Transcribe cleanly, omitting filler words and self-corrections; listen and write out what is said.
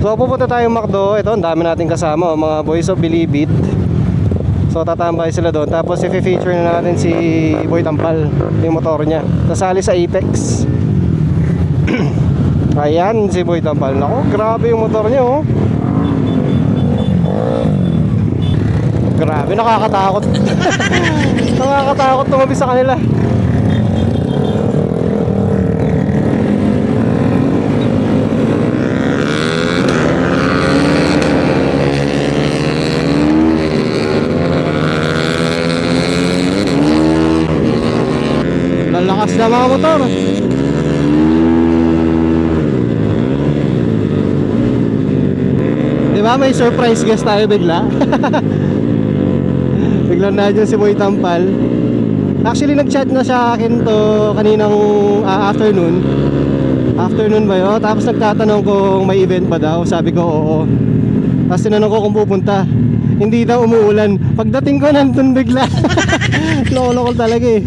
So pupunta tayong McDo. Ito, ang dami nating kasama, mga boys of Bilibid. So tatambay sila doon. Tapos i-feature na natin si Boy Tampal, yung motor niya. Nasali sa Apex. Ayan si Boy Tampal. Nako, grabe yung motor niya, oh. Grabe, nakakatakot. Nakakatakot tumabi sa kanila. Lalakas na mga motor. Diba may surprise guest tayo bigla? Biglang na dyan si Boy Tampal. Actually nag-chat na siya akin to kaninang afternoon. Afternoon ba yun? Tapos nagtatanong kung may event pa daw. Sabi ko oo. Tapos tinanong ko kung pupunta. Hindi daw umuulan. Pagdating ko nandun bigla. Loko-loko talaga eh.